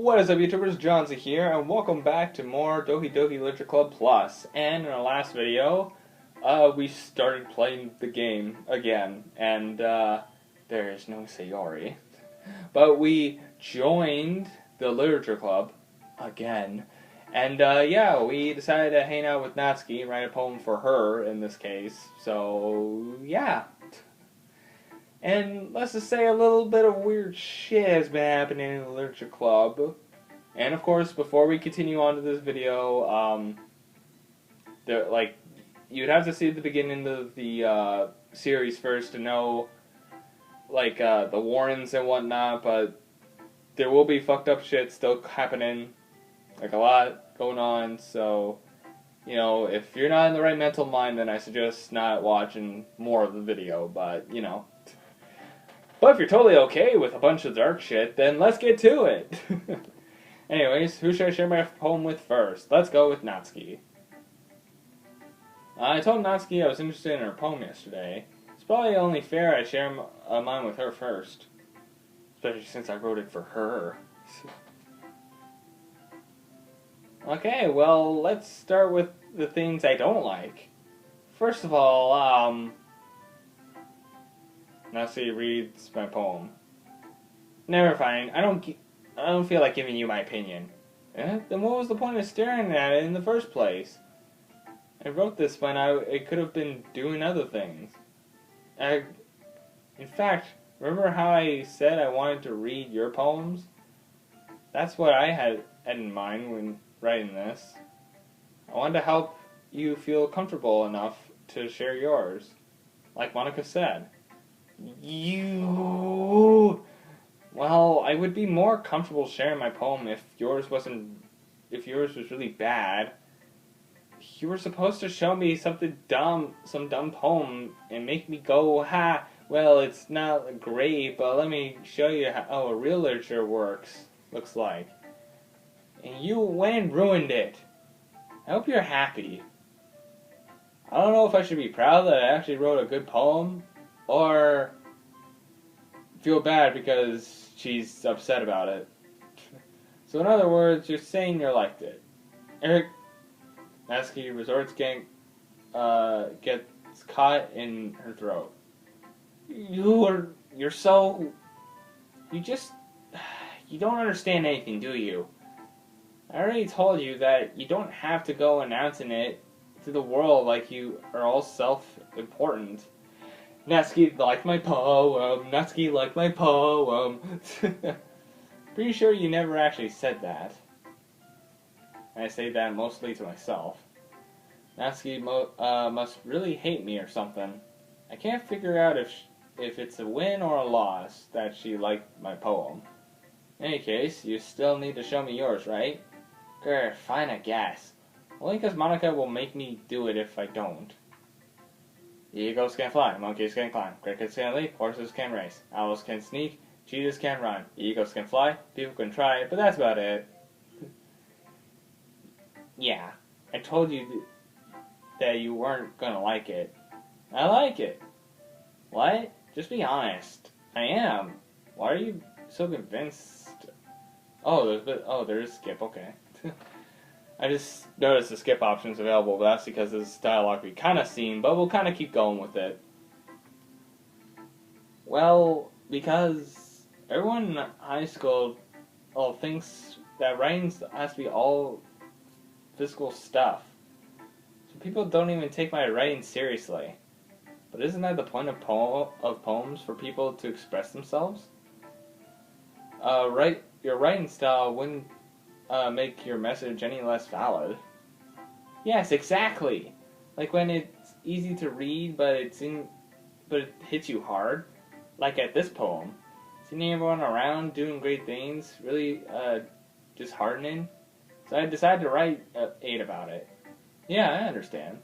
What is up, YouTubers? Johnzy here, and welcome back to more Doki Doki Literature Club Plus. And in our last video, we started playing the game again, and there is no Sayori. But we joined the Literature Club again, and yeah, we decided to hang out with Natsuki, write a poem for her in this case. So yeah. And let's just say a little bit of weird shit has been happening in the Literature Club. And of course, before we continue on to this video, you'd have to see the beginning of the series first to know, the warnings and whatnot, but there will be fucked up shit still happening, a lot going on, so, if you're not in the right mental mind, then I suggest not watching more of the video, but, But if you're totally okay with a bunch of dark shit, then let's get to it! Anyways, who should I share my poem with first? Let's go with Natsuki. I told Natsuki I was interested in her poem yesterday. It's probably only fair I share mine with her first. Especially since I wrote it for her. Okay, well, let's start with the things I don't like. First of all, Natsuki reads my poem. Never mind. I don't feel like giving you my opinion. Eh? Then what was the point of staring at it in the first place? I wrote this when it could have been doing other things. In fact, remember how I said I wanted to read your poems? That's what I had in mind when writing this. I wanted to help you feel comfortable enough to share yours. Like Monica said. Well, I would be more comfortable sharing my poem if yours was really bad. You were supposed to show me something dumb, some dumb poem, and make me go, ha, well, it's not great, but let me show you how a real literature looks like. And you went and ruined it. I hope you're happy. I don't know if I should be proud that I actually wrote a good poem, or feel bad because she's upset about it. So in other words, you're saying you liked it. Eric Natsuki resorts gets caught in her throat. You don't understand anything, do you? I already told you that you don't have to go announcing it to the world like you are all self-important. Natsuki liked my poem. Natsuki liked my poem. Pretty sure you never actually said that. I say that mostly to myself. Natsuki must really hate me or something. I can't figure out if it's a win or a loss that she liked my poem. In any case, you still need to show me yours, right? Grr, fine, I guess. Only because Monica will make me do it if I don't. Eagles can fly, monkeys can climb, crickets can leap, horses can race, owls can sneak, cheetahs can run, eagles can fly, people can try, but that's about it. Yeah, I told you that you weren't gonna like it. I like it. What? Just be honest. I am. Why are you so convinced? Oh, there's skip, okay. I just noticed the skip option's available, but that's because this dialogue we kind of seen, but we'll kind of keep going with it. Well, because everyone in high school thinks that writing has to be all physical stuff. So people don't even take my writing seriously. But isn't that the point of poems, for people to express themselves? Your writing style wouldn't make your message any less valid. Yes, exactly. Like when it's easy to read, but it hits you hard. Like at this poem, seeing everyone around doing great things, really disheartening. So I decided to write 8 about it. Yeah, I understand.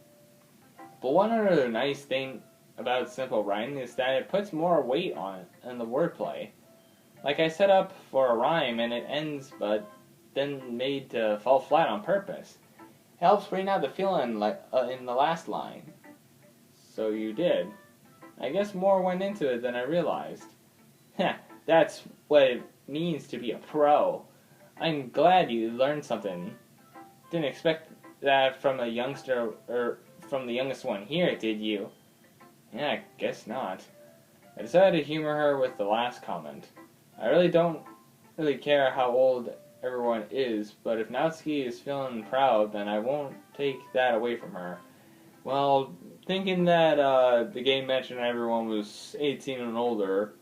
But one other nice thing about simple writing is that it puts more weight on it and the wordplay. Like I set up for a rhyme and it ends, but then made to fall flat on purpose. It helps bring out the feeling in the last line. So you did. I guess more went into it than I realized. Heh, that's what it means to be a pro. I'm glad you learned something. Didn't expect that from a youngster, or from the youngest one here, did you? Yeah, I guess not. I decided to humor her with the last comment. I really don't really care how old everyone is, but if Natsuki is feeling proud, then I won't take that away from her. Well, thinking that the game mentioned everyone was 18 and older,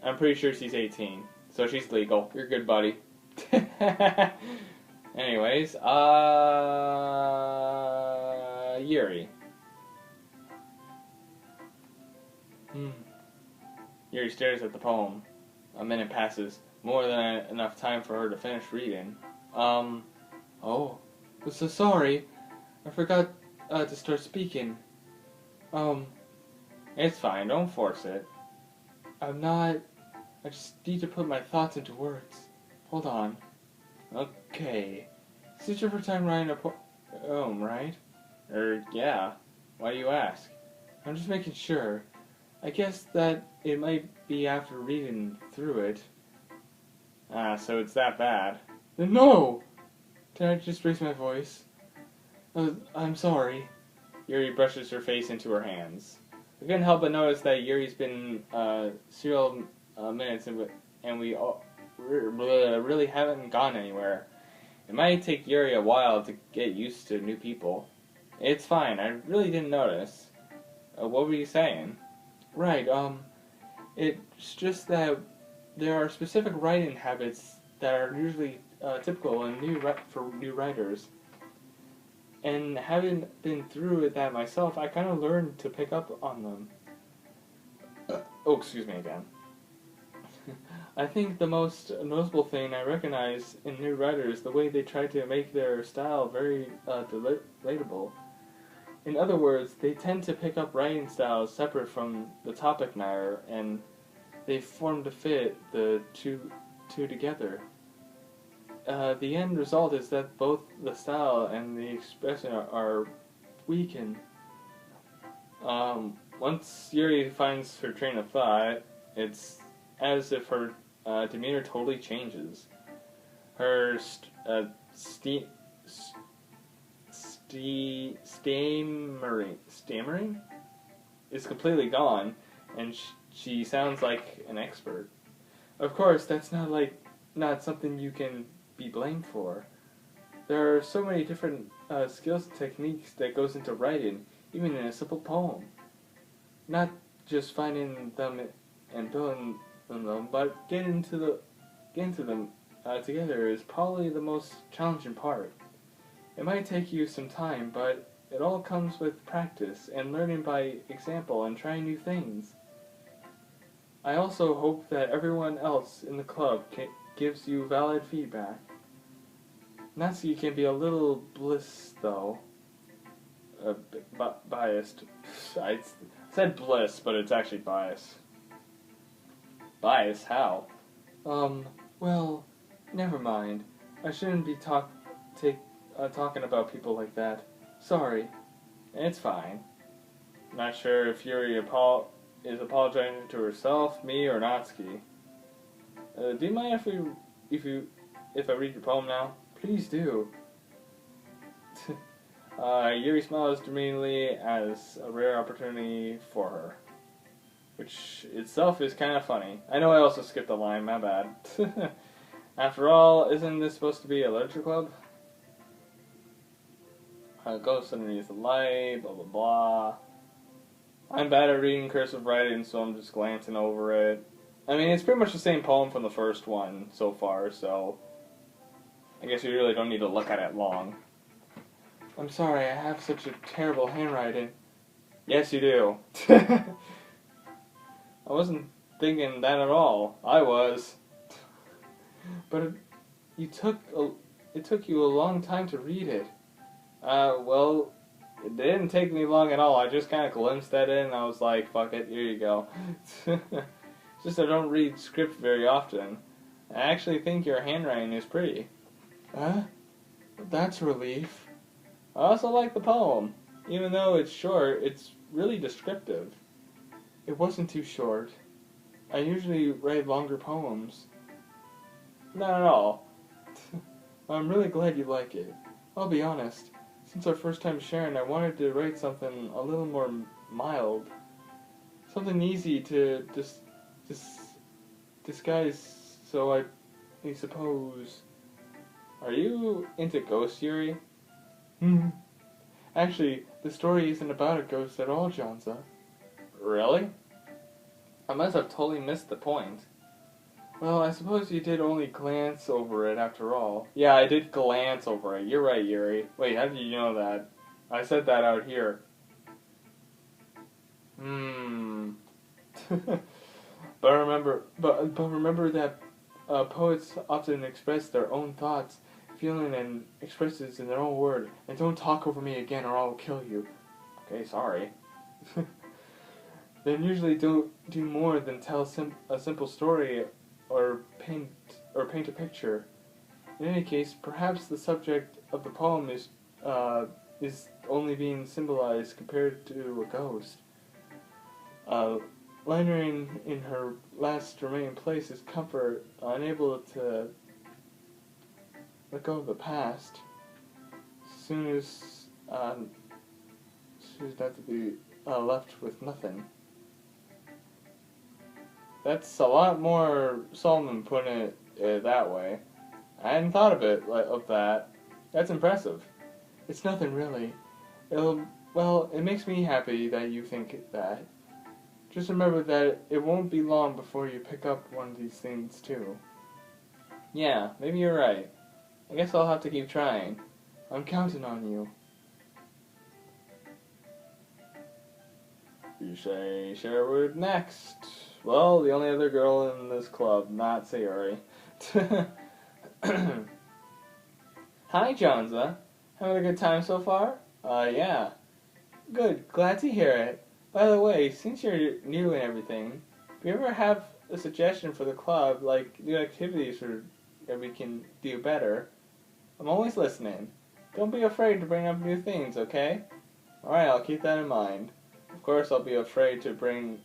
I'm pretty sure she's 18, so she's legal. You're good, buddy. Anyways, Yuri. Yuri stares at the poem. A minute passes, more than enough time for her to finish reading. Oh, I'm so sorry. I forgot to start speaking. It's fine, don't force it. I just need to put my thoughts into words. Hold on. Okay. This is your first time writing a poem, right? Yeah. Why do you ask? I'm just making sure. I guess that it might be after reading through it. So it's that bad. No! Did I just raise my voice? I'm sorry. Yuri brushes her face into her hands. I couldn't help but notice that Yuri's been several minutes and we all really haven't gone anywhere. It might take Yuri a while to get used to new people. It's fine, I really didn't notice. What were you saying? Right, it's just that there are specific writing habits that are usually typical and for new writers. And having been through that myself, I kind of learned to pick up on them. Excuse me again. I think the most noticeable thing I recognize in new writers is the way they try to make their style very relatable. In other words, they tend to pick up writing styles separate from the topic matter, and they form to fit the two together. The end result is that both the style and the expression are weakened. Once Yuri finds her train of thought, it's as if her demeanor totally changes. Her stammering is completely gone, and she sounds like an expert. Of course, that's not something you can be blamed for. There are so many different skills and techniques that goes into writing, even in a simple poem. Not just finding them and building them, but getting to them together is probably the most challenging part. It might take you some time, but it all comes with practice and learning by example and trying new things. I also hope that everyone else in the club gives you valid feedback. Natsuki can be a little though. Biased. I said bliss, but it's actually bias. Bias? How? Well, never mind. I shouldn't be talking about people like that. Sorry. It's fine. Not sure if Yuri is apologizing to herself, me, or Natsuki. Do you mind if I read your poem now? Please do. Yuri smiles demeaningly as a rare opportunity for her, which itself is kind of funny. I know I also skipped a line, my bad. After all, isn't this supposed to be a literature club? Ghost underneath the light, blah blah blah. I'm bad at reading cursive writing, so I'm just glancing over it. I mean, it's pretty much the same poem from the first one so far, so I guess you really don't need to look at it long. I'm sorry, I have such a terrible handwriting. Yes, you do. I wasn't thinking that at all. I was. But it took you a long time to read it. Well, it didn't take me long at all. I just kind of glimpsed that in and I was like, fuck it, here you go. It's just I don't read script very often. I actually think your handwriting is pretty. Huh? That's a relief. I also like the poem. Even though it's short, it's really descriptive. It wasn't too short. I usually write longer poems. Not at all. I'm really glad you like it. I'll be honest. Since our first time sharing, I wanted to write something a little more mild. Something easy to disguise, so I suppose... Are you into ghosts, Yuri? Hmm. Actually, the story isn't about a ghost at all, Johnza. Really? I must have totally missed the point. Well, I suppose you did only glance over it after all. Yeah, I did glance over it. You're right, Yuri. Wait, how did you know that? I said that out here. but remember that poets often express their own thoughts, feeling, and expresses in their own word. And don't talk over me again, or I'll kill you. Okay, sorry. Then usually don't do more than tell a simple story or paint a picture. In any case, perhaps the subject of the poem is only being symbolized compared to a ghost. Lingering in her last remaining place is comfort, unable to let go of the past. Soon as she's not to be left with nothing. That's a lot more solemn putting it that way. I hadn't thought of it of that. That's impressive. It's nothing really. It makes me happy that you think that. Just remember that it won't be long before you pick up one of these things too. Yeah, maybe you're right. I guess I'll have to keep trying. I'm counting on you. You say Sherwood next. Well, the only other girl in this club, not Sayori. Hi, Johnza. Having a good time so far? Yeah. Good, glad to hear it. By the way, since you're new and everything, if you ever have a suggestion for the club, like new activities that we can do better, I'm always listening. Don't be afraid to bring up new things, okay? Alright, I'll keep that in mind. Of course, I'll be afraid to bring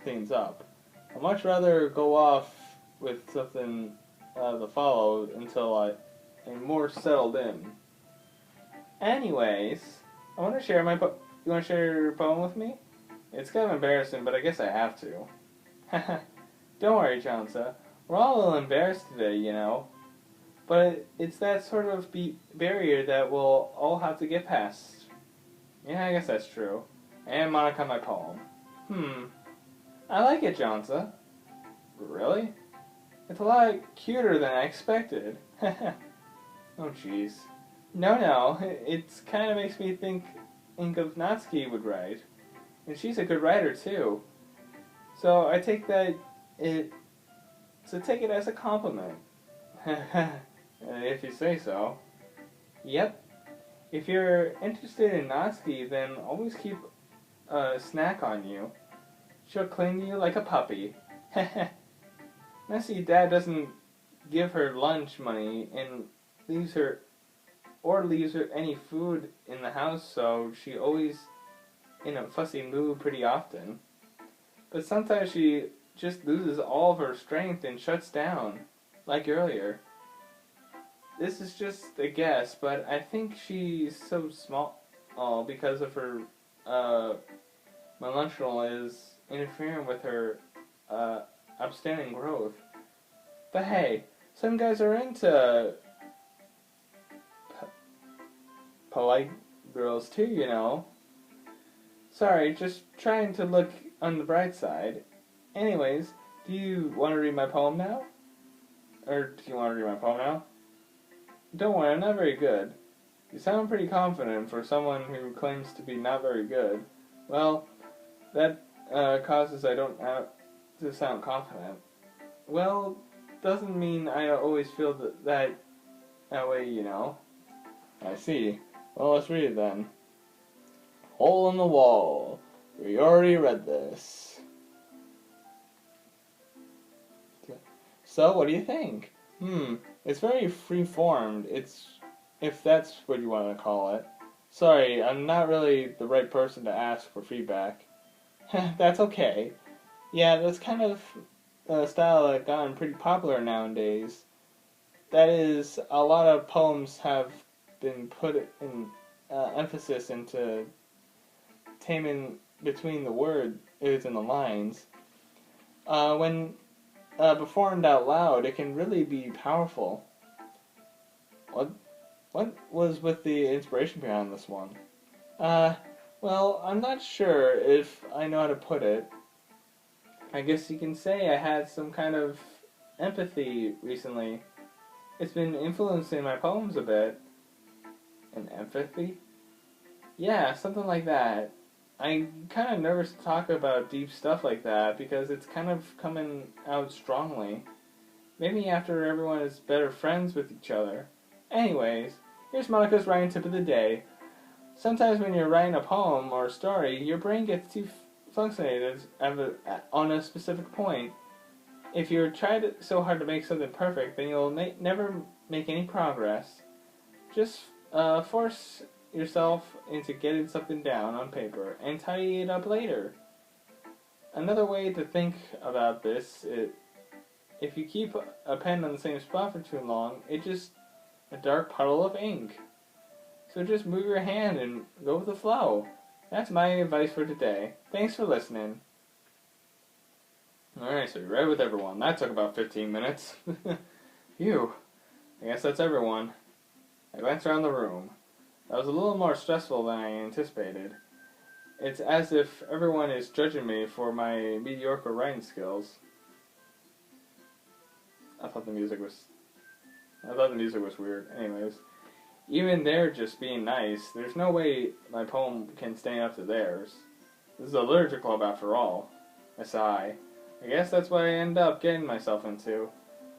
things up. I'd much rather go off with something to follow until I'm more settled in. Anyways, I want to share you want to share your poem with me? It's kind of embarrassing, but I guess I have to. Don't worry, Johnsa. We're all a little embarrassed today, you know. But it's that sort of barrier that we'll all have to get past. Yeah, I guess that's true. And Monica, my poem. I like it, Johnsa. Really? It's a lot cuter than I expected. Oh, jeez. No, it kind of makes me think of Natsuki would write. And she's a good writer, too. So I take it as a compliment. If you say so. Yep. If you're interested in Natsuki, then always keep a snack on you. She'll cling to you like a puppy. Natsuki dad doesn't give her lunch money and leaves her any food in the house, so she always in a fussy mood pretty often. But sometimes she just loses all of her strength and shuts down, like earlier. This is just a guess, but I think she's so small because of her malnutritional is interfering with her outstanding growth. But hey, some guys are into polite girls too, you know. Sorry, just trying to look on the bright side. Anyways, do you want to read my poem now? Or do you want to read my poem now? Don't worry, I'm not very good. You sound pretty confident for someone who claims to be not very good. Well, that causes I don't have to sound confident. Well, doesn't mean I always feel that way, you know. I see. Well, let's read it then. Hole in the Wall. We already read this. So, what do you think? It's very free-formed. If that's what you want to call it. Sorry, I'm not really the right person to ask for feedback. That's okay. Yeah, that's kind of a style that's gotten pretty popular nowadays. that is, a lot of poems have been put in emphasis into taming between the words and the lines. When performed out loud, it can really be powerful. What what was with the inspiration behind this one? Uh, well, I'm not sure if I know how to put it. I guess you can say I had some kind of empathy recently. It's been influencing my poems a bit. An empathy? Yeah, something like that. I'm kind of nervous to talk about deep stuff like that because it's kind of coming out strongly. Maybe after everyone is better friends with each other. Anyways, here's Monica's writing tip of the day. Sometimes when you're writing a poem or a story, your brain gets too functionated on a specific point. If you try so hard to make something perfect, then you'll never make any progress. Just force yourself into getting something down on paper and tidy it up later. Another way to think about this is if you keep a pen on the same spot for too long, it's just a dark puddle of ink. So just move your hand and go with the flow. That's my advice for today. Thanks for listening. Alright, so you read with everyone. That took about 15 minutes. Phew. I guess that's everyone. I glanced around the room. That was a little more stressful than I anticipated. It's as if everyone is judging me for my mediocre writing skills. I thought the music was weird. Anyways, even they're just being nice. There's no way my poem can stand up to theirs. This is a literature club after all. I sigh. I guess that's what I end up getting myself into.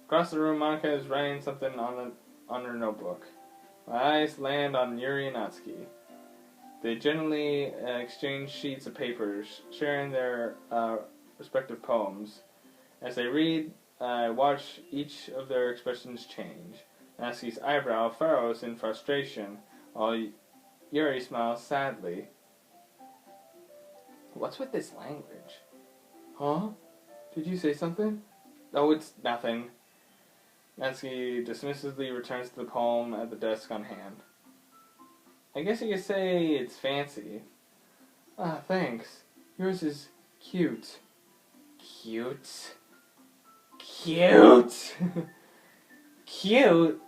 Across the room, Monica is writing something on her notebook. My eyes land on Yuri and Natsuki. They generally exchange sheets of paper, sharing their respective poems. As they read, I watch each of their expressions change. Natsuki's eyebrow furrows in frustration, while Yuri smiles sadly. What's with this language? Huh? Did you say something? Oh, it's nothing. Natsuki dismissively returns to the poem at the desk on hand. I guess you could say it's fancy. Ah, thanks. Yours is cute. Cute? Cute? Cute?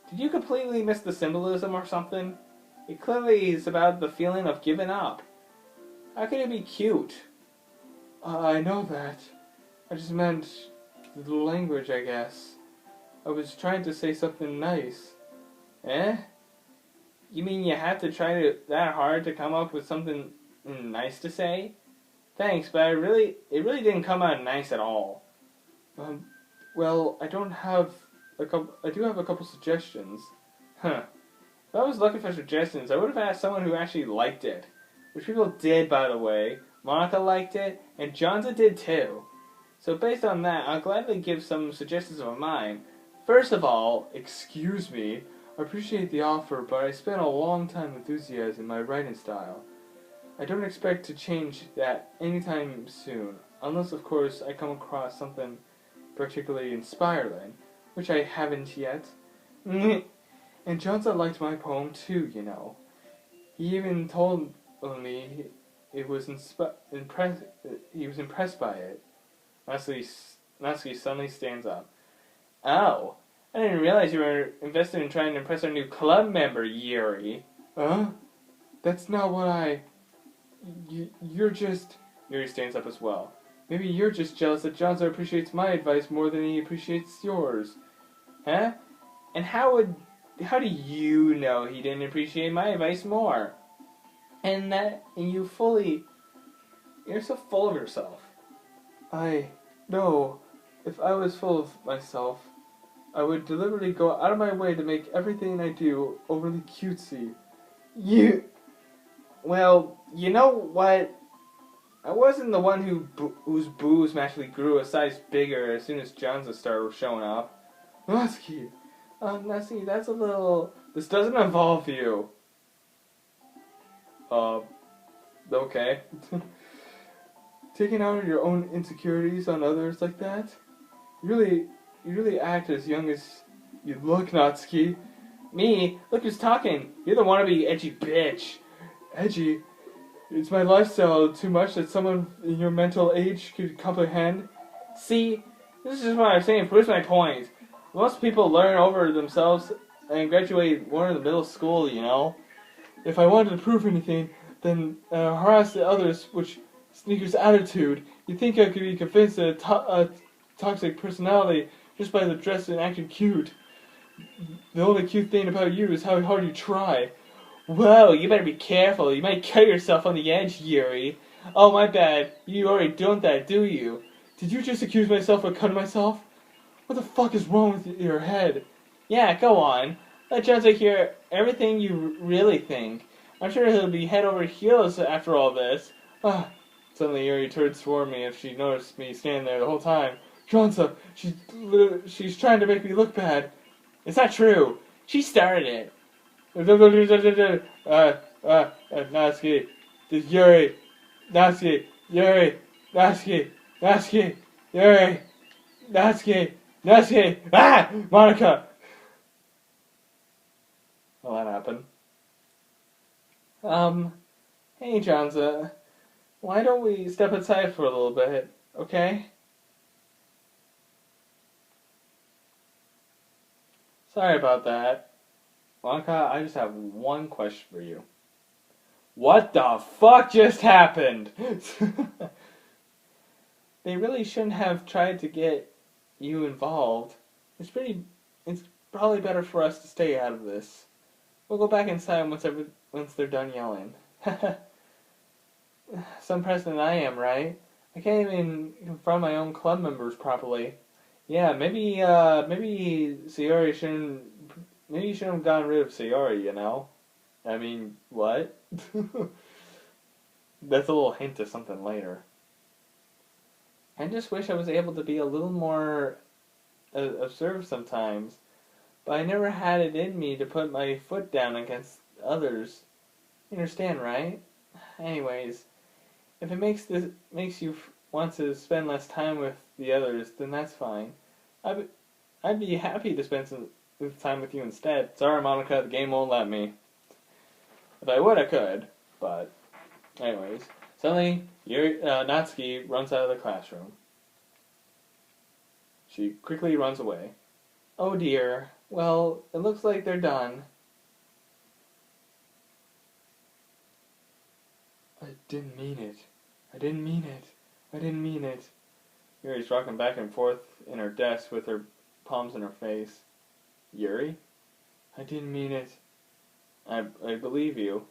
Did you completely miss the symbolism or something? It clearly is about the feeling of giving up. How can it be cute? I know that. I just meant the language, I guess. I was trying to say something nice. Eh? You mean you had to try that hard to come up with something nice to say? Thanks, but it really didn't come out nice at all. Well, I do have a couple suggestions. Huh. If I was looking for suggestions, I would have asked someone who actually liked it. Which people did, by the way. Monica liked it, and Jonza did too. So based on that, I'll gladly give some suggestions of mine. First of all, excuse me, I appreciate the offer, but I spent a long time enthusiasing my writing style. I don't expect to change that anytime soon, unless of course I come across something particularly inspiring, which I haven't yet. And Jonza liked my poem too, you know. He even told me he was impressed by it. Natsuki suddenly stands up. Oh, I didn't realize you were invested in trying to impress our new club member, Yuri. Huh? That's not what you're just... Yuri stands up as well. Maybe you're just jealous that Jonzo appreciates my advice more than he appreciates yours. Huh? And how do you know he didn't appreciate my advice more? You're so full of yourself. No, if I was full of myself, I would deliberately go out of my way to make everything I do overly cutesy. Well, you know what? I wasn't the one whose boobs magically grew a size bigger as soon as Jonza started showing up. Natsuki, that's a little... This doesn't involve you. Okay. Taking out your own insecurities on others like that? You really act as young as You look, Natsuki. Me? Look who's talking. You're the wannabe edgy bitch. Edgy. Is my lifestyle too much that someone in your mental age could comprehend? See? This is just what I'm saying. Proves my point. Most people learn over themselves and graduate more in the middle school, you know? If I wanted to prove anything, then harass the others, which sneakers attitude. You think I could be convinced that a toxic personality just by the dress and acting cute? The only cute thing about you is how hard you try. Whoa, you better be careful. You might cut yourself on the edge, Yuri. Oh, my bad. You already don't that, do you? Did you just accuse myself of cutting myself? What the fuck is wrong with your head? Yeah, go on. Let Johnson hear everything you really think. I'm sure he'll be head over heels after all this. Ah, suddenly Yuri turns toward me if she noticed me standing there the whole time. Johnson, she's trying to make me look bad. It's not true. She started it. Natsuki, this Yuri, Natsuki, Yuri, Natsuki, Natsuki, Yuri, Natsuki, Natsuki, Monica! Well, that happened. Hey, Johnson. Why don't we step aside for a little bit, okay? Sorry about that. Monica, I just have one question for you. What the fuck just happened? They really shouldn't have tried to get you involved. It's probably better for us to stay out of this. We'll go back inside once they're done yelling. Some president I am, right? I can't even confront my own club members properly. Yeah, maybe Sayori shouldn't. Maybe you shouldn't have gotten rid of Sayori, you know? I mean, what? That's a little hint of something later. I just wish I was able to be a little more observed sometimes, but I never had it in me to put my foot down against others. You understand, right? Anyways, if it makes you want to spend less time with the others, then that's fine. I'd be happy to spend some time with you instead. Sorry, Monica, the game won't let me. If I would, I could. But, anyways. Suddenly, Natsuki runs out of the classroom. She quickly runs away. Oh dear. Well, it looks like they're done. I didn't mean it. I didn't mean it. I didn't mean it. Yuri's rocking back and forth in her desk with her palms in her face. Yuri? I didn't mean it. I believe you.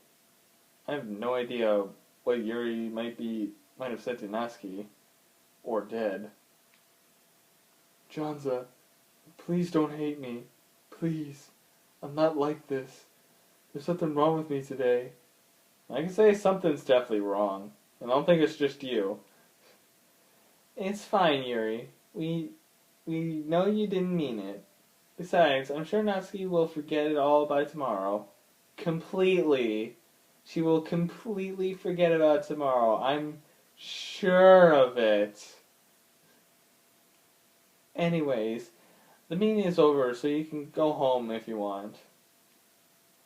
I have no idea what Yuri might have said to Natsuki. Or did. Johnza, please don't hate me. Please. I'm not like this. There's something wrong with me today. I can say something's definitely wrong. I don't think it's just you. It's fine, Yuri. We know you didn't mean it. Besides, I'm sure Natsuki will forget it all by tomorrow. Completely. She will completely forget about tomorrow. I'm sure of it. Anyways, the meeting is over, so you can go home if you want.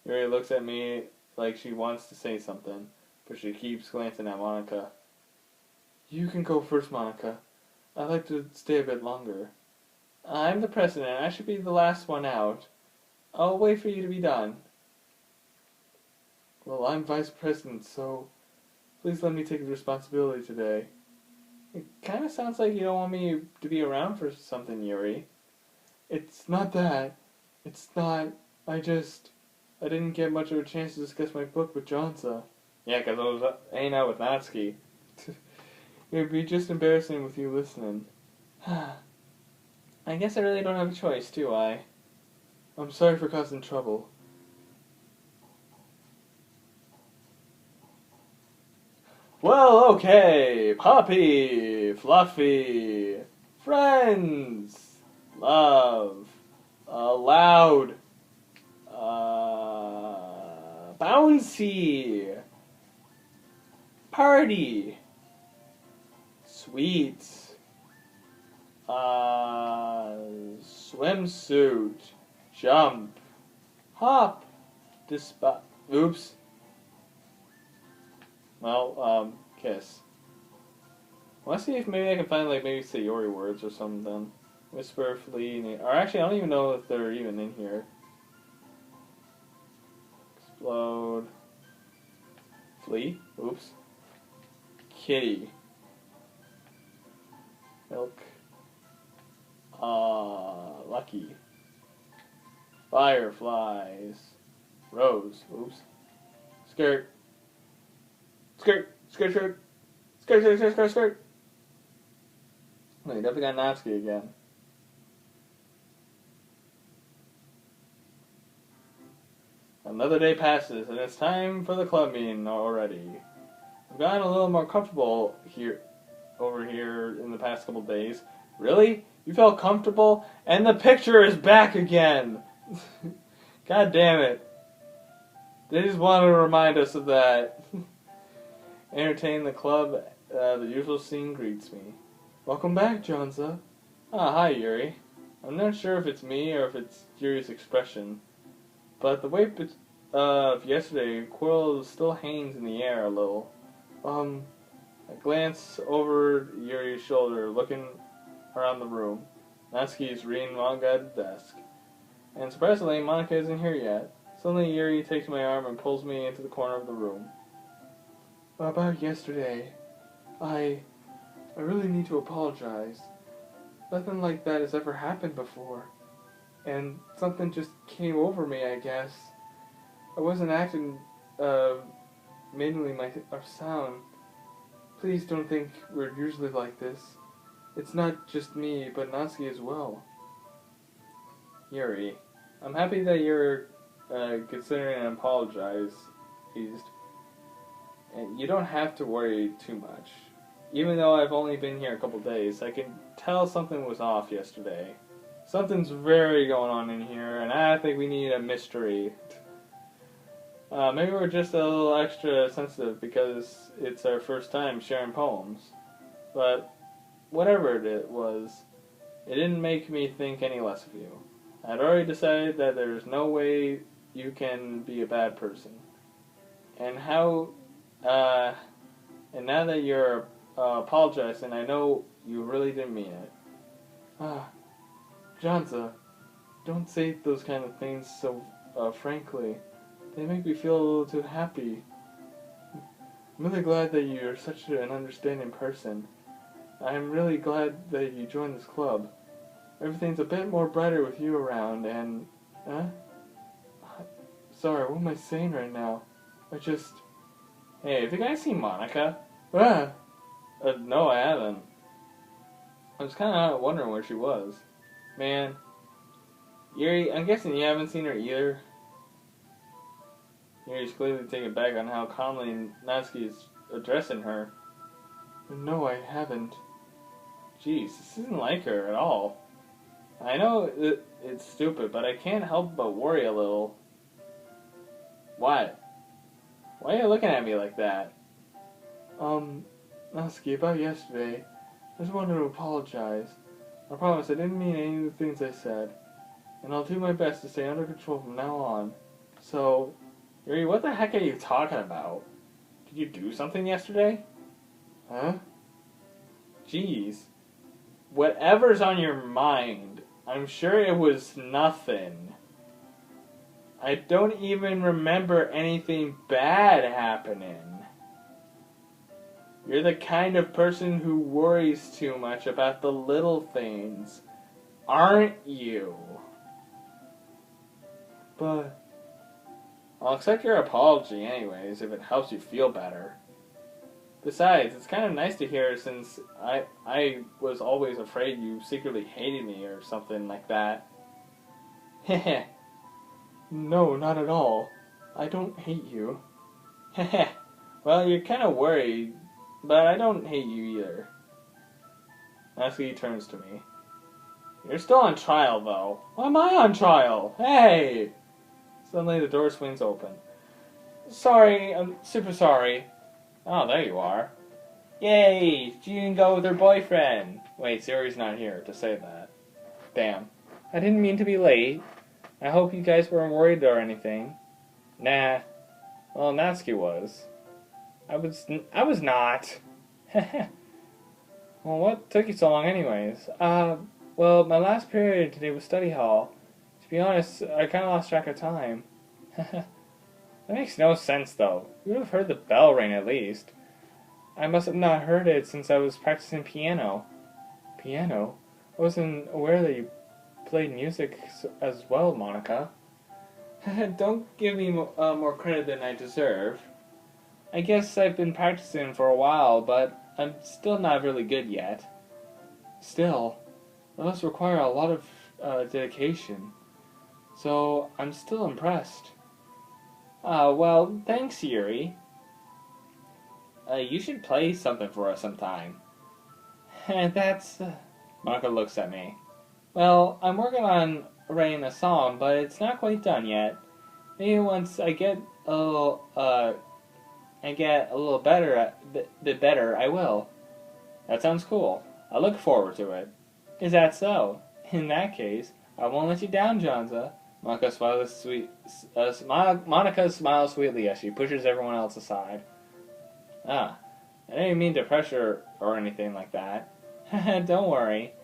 Yuri looks at me like she wants to say something, but she keeps glancing at Monica. You can go first, Monica. I'd like to stay a bit longer. I'm the president. I should be the last one out. I'll wait for you to be done. Well, I'm vice president, so please let me take the responsibility today. It kind of sounds like you don't want me to be around for something, Yuri. It's not that. It's not. I didn't get much of a chance to discuss my book with Johnza. Yeah, because I was hanging out with Natsuki. It would be just embarrassing with you listening. I guess I really don't have a choice, do I? I'm sorry for causing trouble. Well, okay. Puppy, Fluffy, friends, love, loud, bouncy, party, sweet, swimsuit, Jump. Hop. Oops. Well, kiss. Let's see if maybe I can find, like, maybe say yuri words or something. Whisper, flee, or actually, I don't even know if they're even in here. Explode. Flee. Oops. Kitty. Milk. Lucky. Fireflies. Rose. Oops. Skirt. Skirt. Skirt, skirt. Skirt, skirt, skirt, skirt, skirt. Wait, definitely got Natsuki again. Another day passes, and it's time for the club meeting already. I've gotten a little more comfortable over here in the past couple days. Really? You felt comfortable? And the picture is back again! God damn it. They just wanted to remind us of that. Entertain the club, the usual scene greets me. Welcome back, Jonza. Ah, hi, Yuri. I'm not sure if it's me or if it's Yuri's expression, but the weight of yesterday, Quirrell still hangs in the air a little. I glance over Yuri's shoulder, looking around the room. Natsuki is reading manga at the desk. And surprisingly, Monica isn't here yet. Suddenly, Yuri takes my arm and pulls me into the corner of the room. About yesterday, I really need to apologize. Nothing like that has ever happened before. And something just came over me, I guess. I wasn't acting, mainly our sound. Please don't think we're usually like this. It's not just me, but Natsuki as well. Yuri, I'm happy that you're, considering an apologize. And you don't have to worry too much. Even though I've only been here a couple days, I can tell something was off yesterday. Something's very going on in here, and I think we need a mystery. Maybe we're just a little extra sensitive because it's our first time sharing poems. But whatever it was, it didn't make me think any less of you. I'd already decided that there's no way you can be a bad person. And and now that you're apologizing, I know you really didn't mean it. Jonza, don't say those kind of things so frankly. They make me feel a little too happy. I'm really glad that you're such an understanding person. I'm really glad that you joined this club. Everything's a bit more brighter with you around, and... Sorry, what am I saying right now? Hey, have you guys seen Monica? No, I haven't. I was kind of wondering where she was. Man. Yuri, I'm guessing you haven't seen her either. Yuri's clearly taken back on how calmly Natsuki is addressing her. No, I haven't. Jeez, this isn't like her at all. I know it's stupid, but I can't help but worry a little. What? Why are you looking at me like that? Natsuki, about yesterday, I just wanted to apologize. I promise I didn't mean any of the things I said. And I'll do my best to stay under control from now on. So... Yuri, what the heck are you talking about? Did you do something yesterday? Huh? Jeez. Whatever's on your mind, I'm sure it was nothing. I don't even remember anything bad happening. You're the kind of person who worries too much about the little things, aren't you? But... I'll accept your apology anyways, if it helps you feel better. Besides, it's kind of nice to hear since I was always afraid you secretly hated me or something like that. Heh. No, not at all. I don't hate you. Heh. Well, you're kind of worried, but I don't hate you either. Natsuki turns to me. You're still on trial, though. Why am I on trial? Hey! Suddenly the door swings open. Sorry, I'm super sorry. Oh, there you are. Yay! She didn't go with her boyfriend. Wait, Yuri's not here to say that. Damn. I didn't mean to be late. I hope you guys weren't worried or anything. Nah. Well, Natsuki was. I was not. Well, what took you so long anyways? Well, my last period today was study hall. To be honest, I kinda lost track of time. That makes no sense though. You would have heard the bell ring at least. I must have not heard it since I was practicing piano. Piano? I wasn't aware that you played music as well, Monica. Don't give me more credit than I deserve. I guess I've been practicing for a while, but I'm still not really good yet. Still, that must require a lot of dedication. So, I'm still impressed. Well, thanks, Yuri. You should play something for us sometime. That's... Monica looks at me. Well, I'm working on writing a song, but it's not quite done yet. Maybe once I get a little bit better, I will. That sounds cool. I look forward to it. Is that so? In that case, I won't let you down, Jonza. Monica smiles sweetly as she pushes everyone else aside. I didn't mean to pressure or anything like that. Don't worry.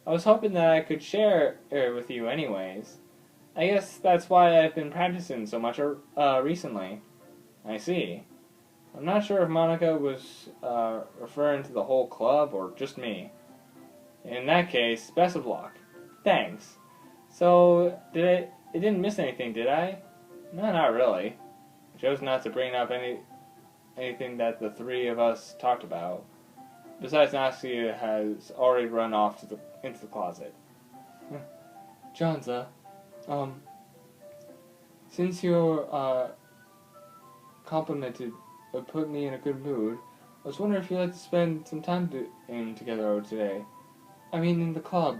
I was hoping that I could share it with you anyways. I guess that's why I've been practicing so much recently. I see. I'm not sure if Monica was referring to the whole club or just me. In that case, best of luck. Thanks. So, it didn't miss anything, did I? No, not really. I chose not to bring up anything that the three of us talked about. Besides, Natsuki has already run off into the closet. Jonza, since you're complimented or put me in a good mood, I was wondering if you'd like to spend some time together today. I mean, in the club.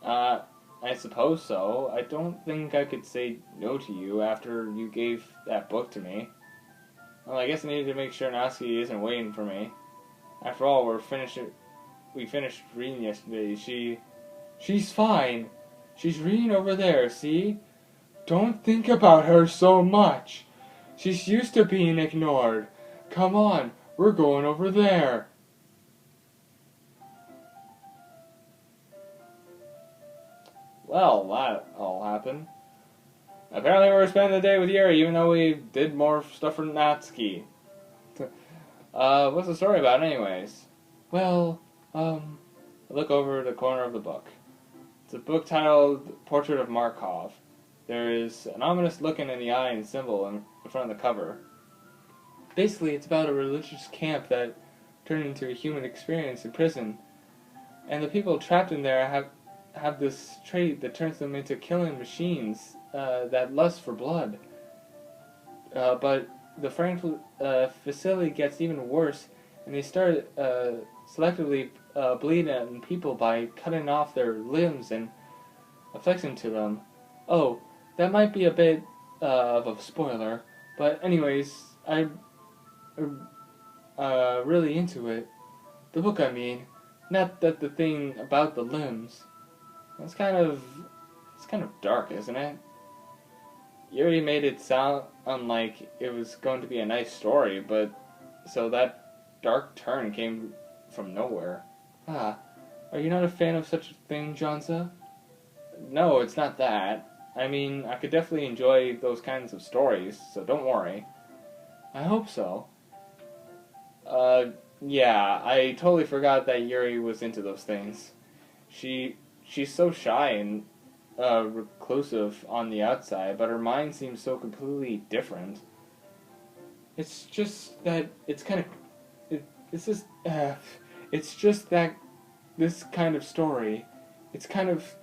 I suppose so. I don't think I could say no to you after you gave that book to me. Well, I guess I needed to make sure Natsuki isn't waiting for me. After all, we finished reading yesterday. She's fine. She's reading over there, see? Don't think about her so much. She's used to being ignored. Come on, we're going over there. Well, that all happened. Apparently we're spending the day with Yuri, even though we did more stuff for Natsuki. What's the story about anyways? Well, I look over the corner of the book. It's a book titled Portrait of Markov. There is an ominous look in the eye and symbol in front of the cover. Basically, it's about a religious camp that turned into a human experience in prison. And the people trapped in there have this trait that turns them into killing machines that lust for blood. But the Frankfurt facility gets even worse, and they start selectively bleeding people by cutting off their limbs and afflicting to them. Oh, that might be a bit of a spoiler, but anyways, I'm really into it. The book, I mean, not that the thing about the limbs. It's kind of dark, isn't it? Yuri made it sound like it was going to be a nice story, but so that dark turn came from nowhere. Are you not a fan of such a thing, Jonza? No, it's not that. I mean, I could definitely enjoy those kinds of stories, so don't worry. I hope so. Yeah, I totally forgot that Yuri was into those things. She's so shy and reclusive on the outside, but her mind seems so completely different. It's just that it's just that this kind of story. It's kind of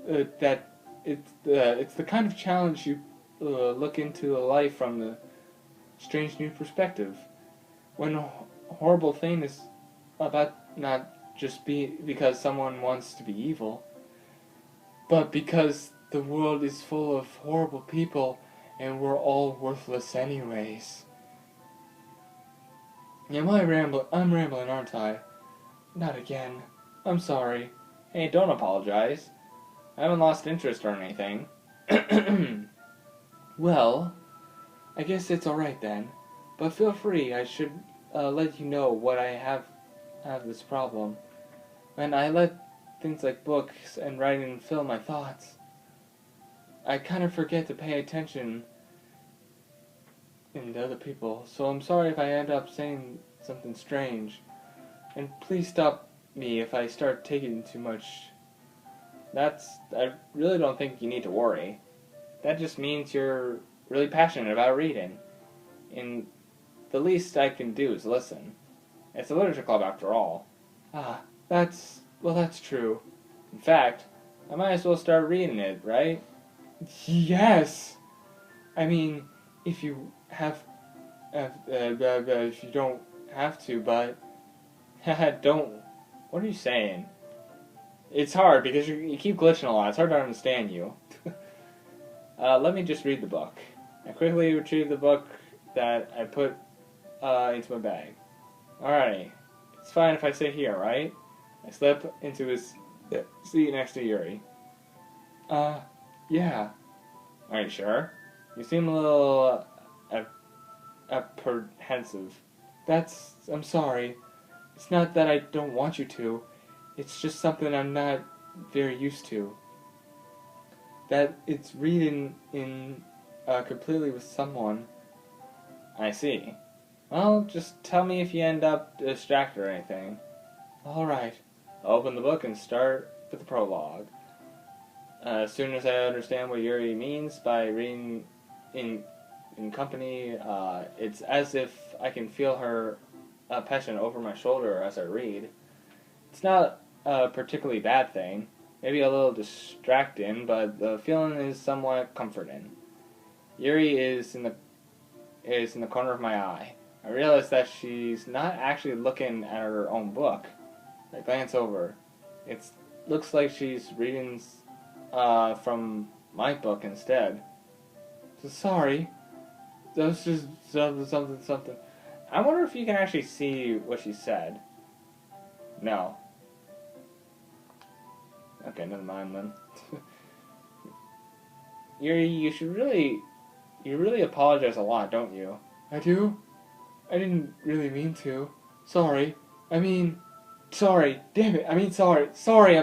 it's the kind of challenge you look into a life from the strange new perspective. When a horrible thing is about not just because someone wants to be evil, but because the world is full of horrible people and we're all worthless anyways. I'm rambling, aren't I? Not again. I'm sorry. Hey, don't apologize. I haven't lost interest or anything. Well, I guess it's alright then. But feel free, I should let you know what I have this problem. When I let things like books and writing fill my thoughts, I kind of forget to pay attention in other people. So I'm sorry if I end up saying something strange. And please stop me if I start taking too much. I really don't think you need to worry. That just means you're really passionate about reading. And the least I can do is listen. It's a literature club after all. Ah, that's true. In fact, I might as well start reading it, right? Yes! I mean, if you if you don't have to, but... don't... What are you saying? It's hard because you keep glitching a lot. It's hard to understand you. Let me just read the book. I quickly retrieved the book that I put into my bag. Alrighty. It's fine if I sit here, right? I slip into his seat next to Yuri. Yeah. Are you sure? You seem a little apprehensive. I'm sorry. It's not that I don't want you to. It's just something I'm not very used to. That it's reading in completely with someone. I see. Well, just tell me if you end up distracted or anything. Alright. I'll open the book and start with the prologue. As soon as I understand what Yuri means by reading in company, it's as if I can feel her passion over my shoulder as I read. It's not a particularly bad thing, maybe a little distracting, but the feeling is somewhat comforting. Yuri is in the corner of my eye. I realize that she's not actually looking at her own book. I glance over. It looks like she's reading from my book instead. So sorry. That was just something. I wonder if you can actually see what she said. No. Okay, never mind then. You really apologize a lot, don't you? I do? I didn't really mean to. Sorry. Sorry. Damn it. Sorry. Sorry.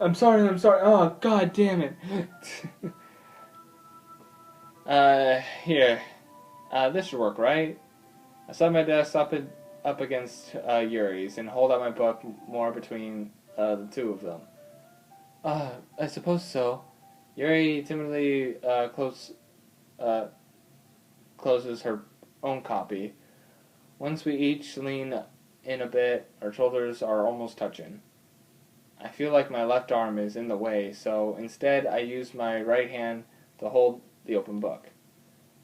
I'm sorry. Oh, god damn it. Here. This should work, right? I set my desk up against Yuri's and hold out my book more between the two of them. I suppose so. Yuri timidly closes her own copy. Once we each lean in a bit, our shoulders are almost touching. I feel like my left arm is in the way, so instead I use my right hand to hold the open book.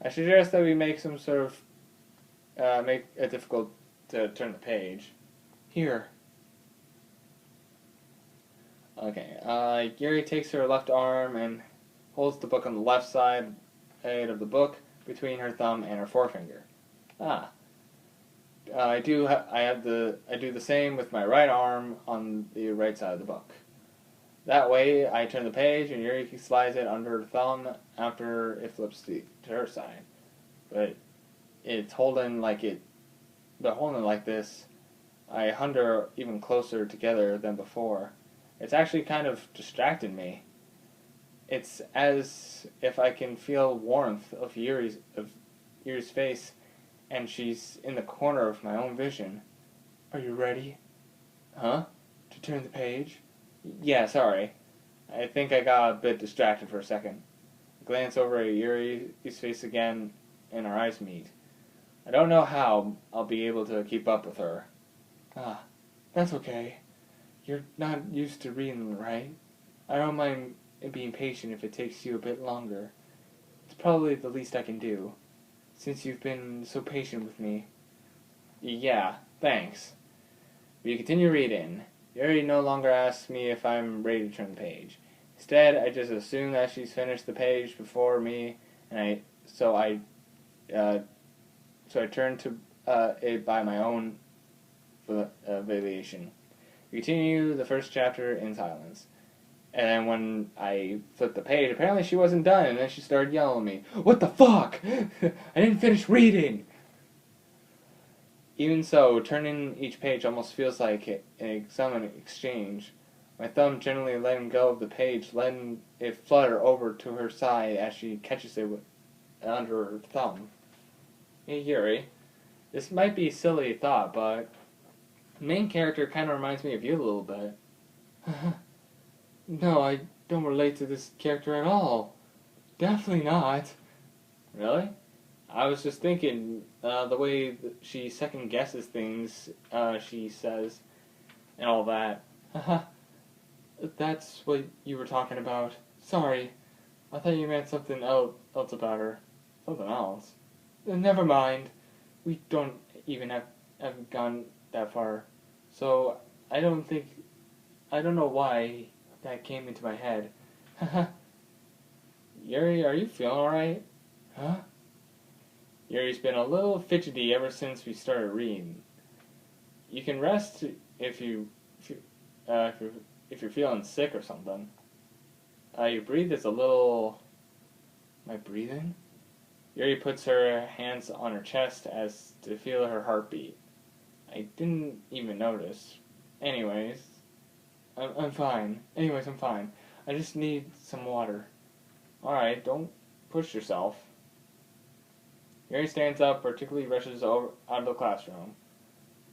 I suggest that we make some sort of make it difficult to turn the page. Here. Okay, Yuri takes her left arm and holds the book on the left side of the book between her thumb and her forefinger. I do the same with my right arm on the right side of the book. That way, I turn the page and Yuri slides it under her thumb after it flips to her side. But holding like this, I hunt her even closer together than before. It's actually kind of distracting me. It's as if I can feel warmth of Yuri's face, and she's in the corner of my own vision. Are you ready? Huh? To turn the page? Yeah, sorry. I think I got a bit distracted for a second. I glance over at Yuri's face again, and our eyes meet. I don't know how I'll be able to keep up with her. That's okay. You're not used to reading, right? I don't mind being patient if it takes you a bit longer. It's probably the least I can do, since you've been so patient with me. Yeah, thanks. We continue reading. Yuri no longer asks me if I'm ready to turn the page. Instead, I just assume that she's finished the page before me, and so I turn to it by my own volition. We continue the first chapter in silence. And then when I flipped the page, apparently she wasn't done, and then she started yelling at me, "What the fuck? I didn't finish reading!" Even so, turning each page almost feels like some exchange. My thumb gently letting go of the page, letting it flutter over to her side as she catches it under her thumb. Hey Yuri, this might be a silly thought, but the main character kind of reminds me of you a little bit. No, I don't relate to this character at all. Definitely not. Really? I was just thinking, the way she second guesses things, she says, and all that. Haha. That's what you were talking about. Sorry. I thought you meant something else about her. Something else? Never mind. We don't even have gone that far. So, I don't know why that came into my head. Haha. Yuri, are you feeling alright? Huh? Yuri's been a little fidgety ever since we started reading. You can rest if you're feeling sick or something. Your breathe is a little. Am I breathing? Yuri puts her hands on her chest as to feel her heartbeat. I didn't even notice. Anyways, I'm fine. I'm fine. I just need some water. Alright, don't push yourself. Yuri stands up, particularly rushes out of the classroom.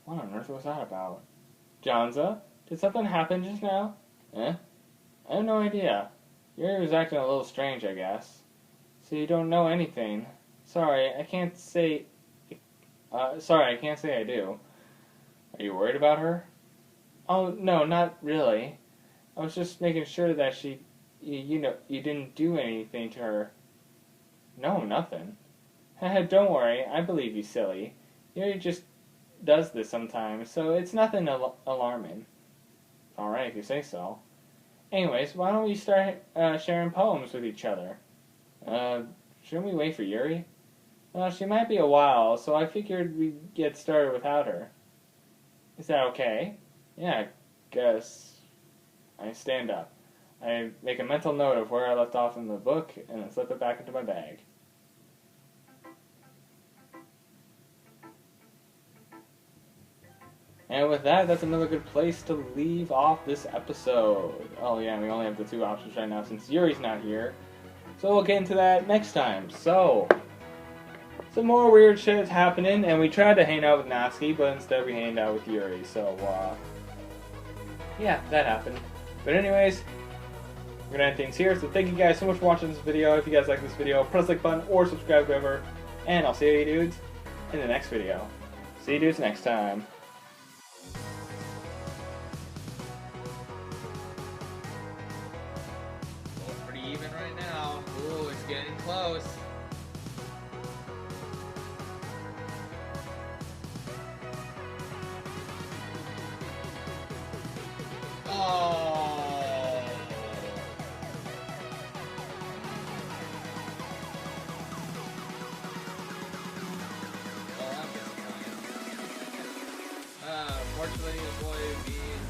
What on earth was that about? Janza, did something happen just now? Eh? I have no idea. Yuri was acting a little strange, I guess. So you don't know anything. Sorry, I can't say I do. Are you worried about her? Oh, no, not really. I was just making sure that you didn't do anything to her. No, nothing. Don't worry, I believe you, silly. Yuri just does this sometimes, so it's nothing alarming. Alright, if you say so. Anyways, why don't we start sharing poems with each other? Shouldn't we wait for Yuri? Well, she might be a while, so I figured we'd get started without her. Is that okay? Yeah, I guess. I stand up. I make a mental note of where I left off in the book, and then slip it back into my bag. And with that, that's another good place to leave off this episode. Oh yeah, we only have the two options right now since Yuri's not here. So we'll get into that next time. So, some more weird shit happening, and we tried to hang out with Natsuki, but instead we hanged out with Yuri. So, yeah, that happened. But anyways, we're gonna end things here. So thank you guys so much for watching this video. If you guys like this video, press the like button or subscribe, whoever. And I'll see you dudes in the next video. See you dudes next time. Even right now. Ooh, it's getting close. Oh. Fortunately, the boy being